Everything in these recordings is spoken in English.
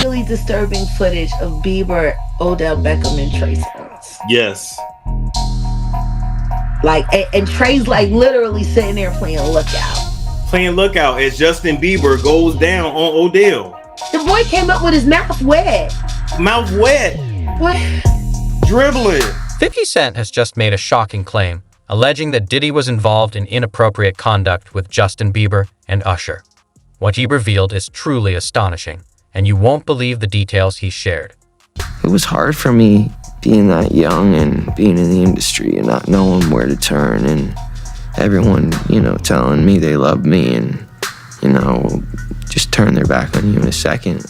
really disturbing footage of Bieber, Odell Beckham, and Trey Songz. Yes. Like, and Trey's like literally sitting there playing lookout. Playing lookout as Justin Bieber goes down on Odell. The boy came up with his mouth wet. Mouth wet. What? Dribbling. 50 Cent has just made a shocking claim, alleging that Diddy was involved in inappropriate conduct with Justin Bieber and Usher. What he revealed is truly astonishing, and you won't believe the details he shared. It was hard for me being that young and being in the industry and not knowing where to turn, and everyone, telling me they love me and, just turn their back on you in a second.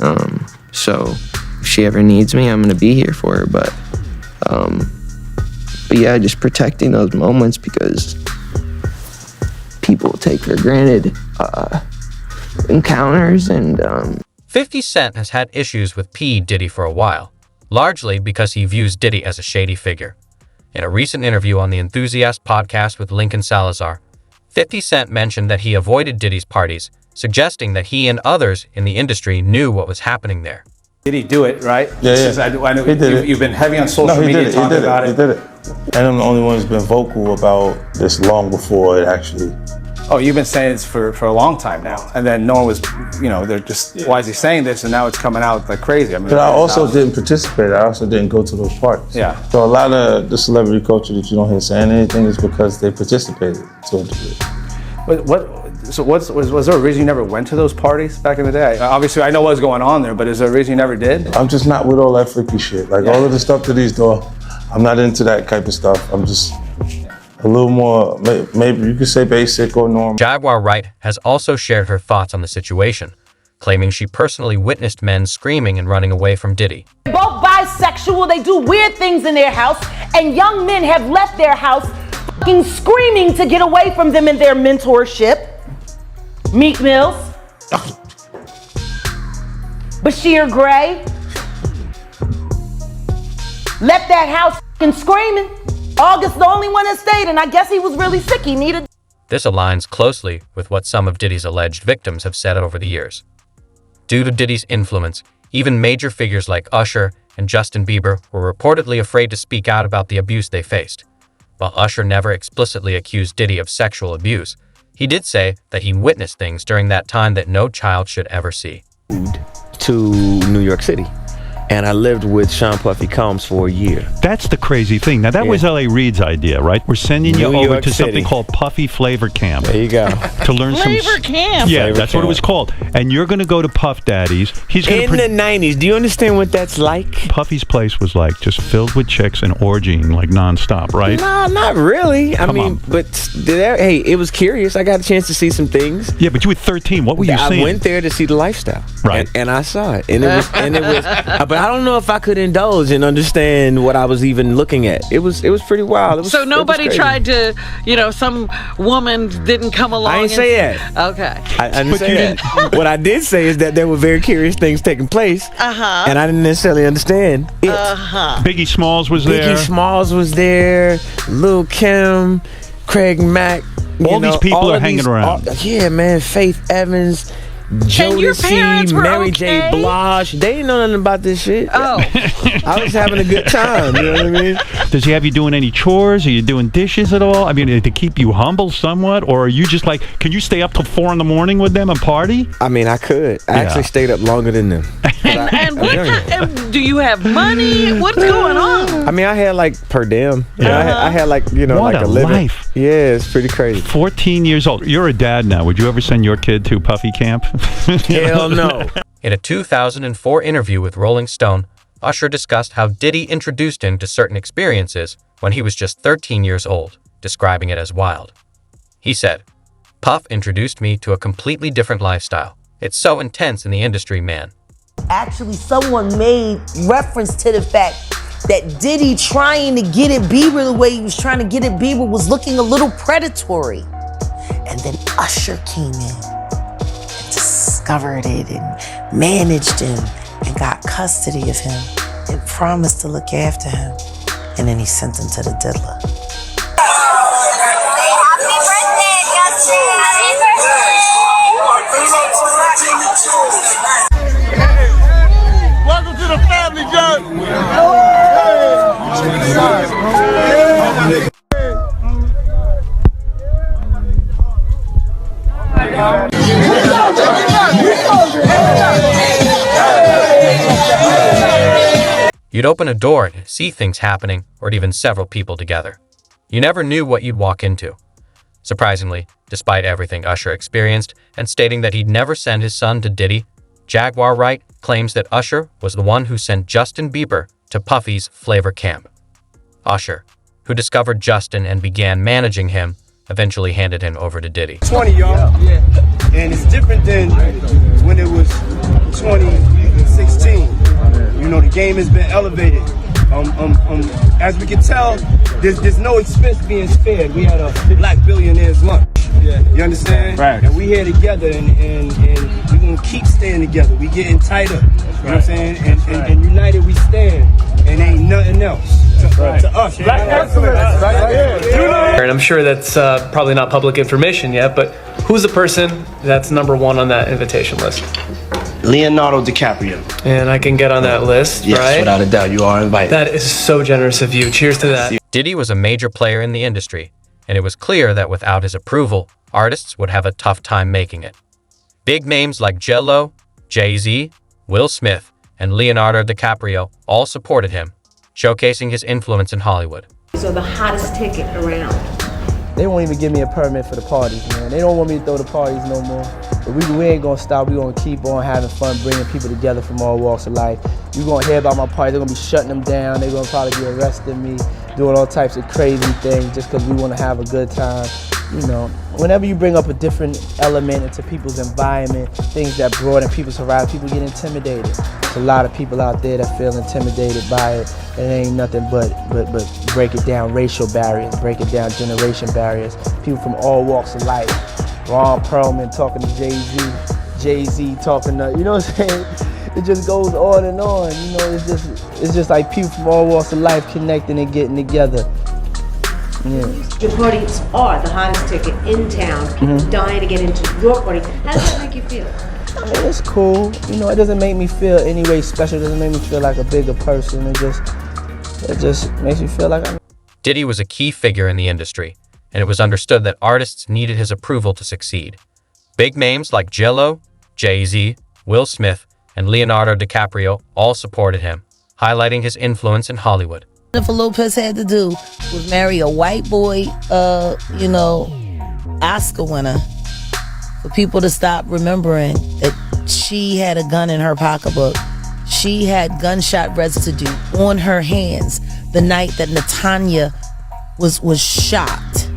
So if she ever needs me, I'm gonna be here for her. But yeah, just protecting those moments because people take for granted encounters and 50 Cent has had issues with P. Diddy for a while, largely because he views Diddy as a shady figure. In a recent interview on the Enthusiast podcast with Lincoln Salazar, 50 Cent mentioned that he avoided Diddy's parties, suggesting that he and others in the industry knew what was happening there. Did he do it, right? Yeah. I know He did it. you've been heavy on social media talking about it. He did it. And I'm the only one who's been vocal about this long before it actually. Oh, you've been saying this for a long time now. And then no one was, they're just, why is he saying this? And now it's coming out like crazy. But I also didn't participate. I also didn't go to those parties. Yeah. So a lot of the celebrity culture that you don't hear saying anything is because they participated to a degree. Was there a reason you never went to those parties back in the day? Obviously, I know what was going on there, but is there a reason you never did? I'm just not with all that freaky shit. Like all of the stuff that he's doing, I'm not into that type of stuff. I'm just a little more, maybe you could say basic or normal. Jaguar Wright has also shared her thoughts on the situation, claiming she personally witnessed men screaming and running away from Diddy. Both bisexual, they do weird things in their house, and young men have left their house fucking screaming to get away from them in their mentorship. Meek Mills. Bashir Gray. Left that house fucking screaming. August the only one that stayed, and I guess he was really sick. He needed. This aligns closely with what some of Diddy's alleged victims have said over the years. Due to Diddy's influence, even major figures like Usher and Justin Bieber were reportedly afraid to speak out about the abuse they faced. While Usher never explicitly accused Diddy of sexual abuse, he did say that he witnessed things during that time that no child should ever see. To New York City. And I lived with Sean Puffy Combs for a year. That's the crazy thing. Now, that was L.A. Reid's idea, right? We're sending you New over York to City. something called Puffy Flavor Camp. There you go. To learn Flavor Camp. Yeah, Flavor that's what it Camp. was called. And you're going to go to Puff Daddy's. He's going In the 90s, do you understand what that's like? Puffy's place was like just filled with chicks and orgying like nonstop, right? No, not really. I Come mean, on. but hey, it was curious. I got a chance to see some things. Yeah, but you were 13. What were you I seeing? went there to see the lifestyle, Right. And I saw it, and it was, but I don't know if I could indulge and understand what I was even looking at. It was pretty wild. It was, So nobody it was tried to, some woman didn't come along. I didn't say that. Okay. I didn't say that. What I did say is that there were very curious things taking place, and I didn't necessarily understand it. Biggie Smalls was there. Biggie Smalls was there. Lil' Kim, Craig Mack. All these people are hanging around. Yeah, man. Faith Evans. And your parents Jodeci, were Mary okay? J. Blige. They didn't know nothing about this shit. Oh. I was having a good time. You know what I mean? Does he have you doing any chores? Are you doing dishes at all? I mean, to keep you humble somewhat? Or are you just like, can you stay up till 4 a.m. with them and party? I mean, I could. I actually stayed up longer than them. And what kind, do you have money? What's going on? I mean, I had like per diem. Yeah. I had like, What like a a living. life. Yeah, it's pretty crazy. 14 years old. You're a dad now. Would you ever send your kid to Puffy Camp? Hell no. In a 2004 interview with Rolling Stone, Usher discussed how Diddy introduced him to certain experiences when he was just 13 years old, describing it as wild. He said, "Puff introduced me to a completely different lifestyle. It's so intense in the industry, man." Actually, someone made reference to the fact that Diddy trying to get at Bieber the way he was trying to get at Bieber was looking a little predatory. And then Usher came in and discovered it and managed him and got custody of him and promised to look after him. And then he sent him to the diddler. Happy birthday, Justin! Happy birthday! You'd open a door and see things happening, or even several people together. You never knew what you'd walk into. Surprisingly, despite everything Usher experienced and stating that he'd never send his son to Diddy, Jaguar Wright claims that Usher was the one who sent Justin Bieber to Puffy's Flavor Camp. Usher, who discovered Justin and began managing him, eventually handed him over to Diddy. 20, y'all. And it's different than when it was 2016. You know, the game has been elevated. As we can tell, there's no expense being spared. We had a black billionaire's lunch. You understand? Right. And we here together, and we're gonna keep staying together. We getting tighter. You know what I'm saying? And united we stand, and ain't nothing else to us. Black excellence. And I'm sure that's probably not public information yet, but who's the person that's #1 on that invitation list? Leonardo DiCaprio. And I can get on that list, Yes, right? without a doubt, you are invited. That is so generous of you. Cheers to that. Diddy was a major player in the industry, and it was clear that without his approval, artists would have a tough time making it. Big names like J-Lo, Jay-Z, Will Smith, and Leonardo DiCaprio all supported him, showcasing his influence in Hollywood. So the hottest ticket around. They won't even give me a permit for the parties, man. They don't want me to throw the parties no more. But we ain't gonna stop. We gonna keep on having fun, bringing people together from all walks of life. You gonna hear about my party. They're gonna be shutting them down. They're gonna probably be arresting me, doing all types of crazy things just because we wanna have a good time. You know, whenever you bring up a different element into people's environment, things that broaden people's horizon, people get intimidated. There's a lot of people out there that feel intimidated by it. It ain't nothing but break it down racial barriers, break it down generation barriers. People from all walks of life. Ron Perlman talking to Jay-Z, Jay-Z talking to, you know what I'm saying? It just goes on and on. You know, it's just like people from all walks of life connecting and getting together. Yeah. Your parties are the hottest ticket in town. People dying to get into your party. How does that make you feel? I mean, it's cool. You know, it doesn't make me feel any way special. It doesn't make me feel like a bigger person. It just makes me feel like I'm... Diddy was a key figure in the industry, and it was understood that artists needed his approval to succeed. Big names like J-Lo, Jay-Z, Will Smith, and Leonardo DiCaprio all supported him, highlighting his influence in Hollywood. Jennifer Lopez had to do was marry a white boy, Oscar winner, for people to stop remembering that she had a gun in her pocketbook. She had gunshot residue on her hands the night that Natanya was shot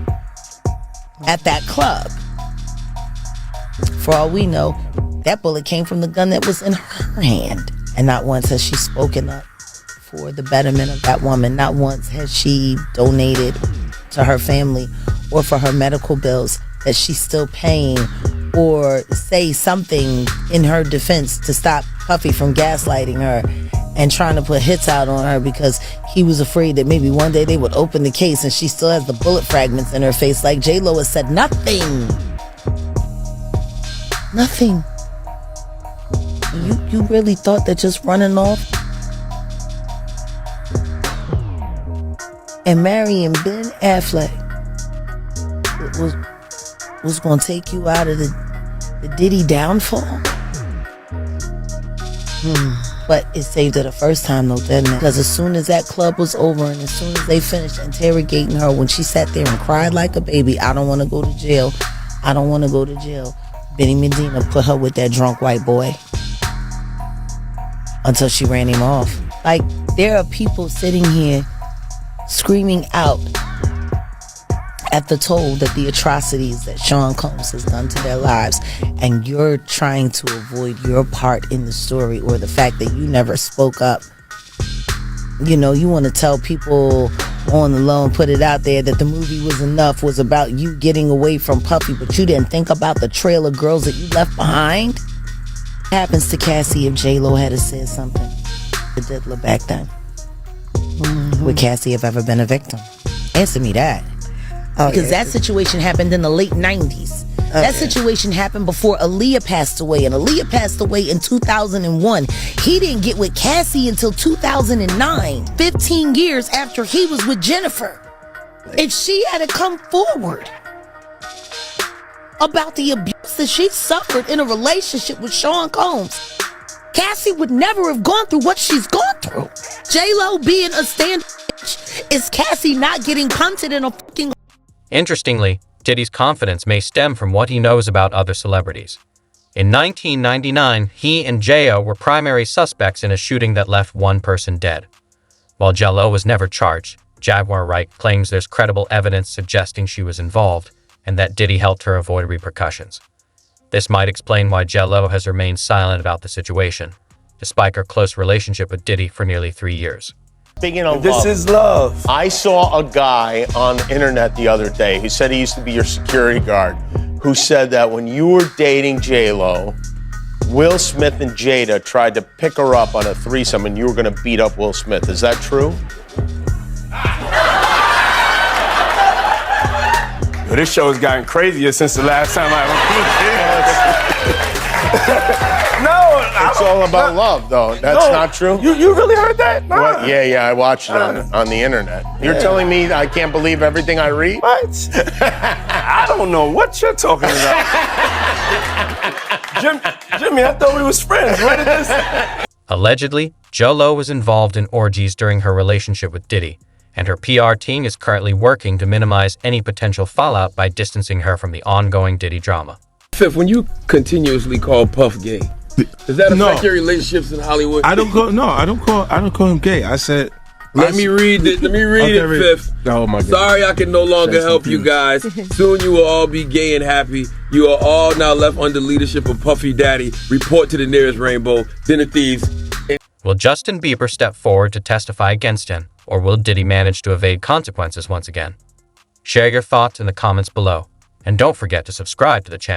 at that club. For all we know, that bullet came from the gun that was in her hand. And not once has she spoken up for the betterment of that woman. Not once has she donated to her family or for her medical bills that she's still paying, or say something in her defense to stop Puffy from gaslighting her and trying to put hits out on her because he was afraid that maybe one day they would open the case and she still has the bullet fragments in her face. Like J-Lo has said nothing. Nothing. You really thought that just running off and marrying Ben Affleck was gonna take you out of the Diddy downfall? But it saved her the first time though, didn't it? Because as soon as that club was over and as soon as they finished interrogating her, when she sat there and cried like a baby, I don't want to go to jail, I don't want to go to jail, Benny Medina put her with that drunk white boy until she ran him off. Like, there are people sitting here screaming out at the toll that the atrocities that Sean Combs has done to their lives, and you're trying to avoid your part in the story or the fact that you never spoke up. You know, you want to tell people on the low and put it out there that the movie Was Enough was about you getting away from Puffy, but you didn't think about the trail of girls that you left behind. What happens to Cassie if J-Lo had said something to Diddler back then? Would Cassie have ever been a victim? Answer me that. Because that situation happened in the late 90s. That situation happened before Aaliyah passed away, and Aaliyah passed away in 2001. He didn't get with Cassie until 2009, 15 years after he was with Jennifer. If she had to come forward about the abuse that she suffered in a relationship with Sean Combs, Cassie would never have gone through what she's gone through. J-Lo being a stand is Cassie not getting punted in a fucking... Interestingly, Diddy's confidence may stem from what he knows about other celebrities. In 1999, he and J.O. were primary suspects in a shooting that left one person dead. While J-Lo was never charged, Jaguar Wright claims there's credible evidence suggesting she was involved and that Diddy helped her avoid repercussions. This might explain why J-Lo has remained silent about the situation, despite her close relationship with Diddy for nearly 3 years. Speaking of This is love. I saw a guy on the internet the other day who said he used to be your security guard, who said that when you were dating J-Lo, Will Smith and Jada tried to pick her up on a threesome and you were going to beat up Will Smith. Is that true? Yo, this show has gotten crazier since the last time I It's all about love, though. That's not true? You really heard that? Nah. What? Yeah, I watched it on the internet. You're telling me I can't believe everything I read? What? I don't know what you're talking about. Jimmy, I thought we was friends. Where did this... Allegedly, J-Lo was involved in orgies during her relationship with Diddy, and her PR team is currently working to minimize any potential fallout by distancing her from the ongoing Diddy drama. Fifth, when you continuously call Puff gay, does that affect your relationships in Hollywood? I don't call him gay. I said Let me read it, Fifth. Oh my God. Sorry I can no longer help you guys. Soon you will all be gay and happy. You are all now left under leadership of Puffy Daddy. Report to the nearest rainbow. Dinner thieves. Will Justin Bieber step forward to testify against him, or will Diddy manage to evade consequences once again? Share your thoughts in the comments below, and don't forget to subscribe to the channel.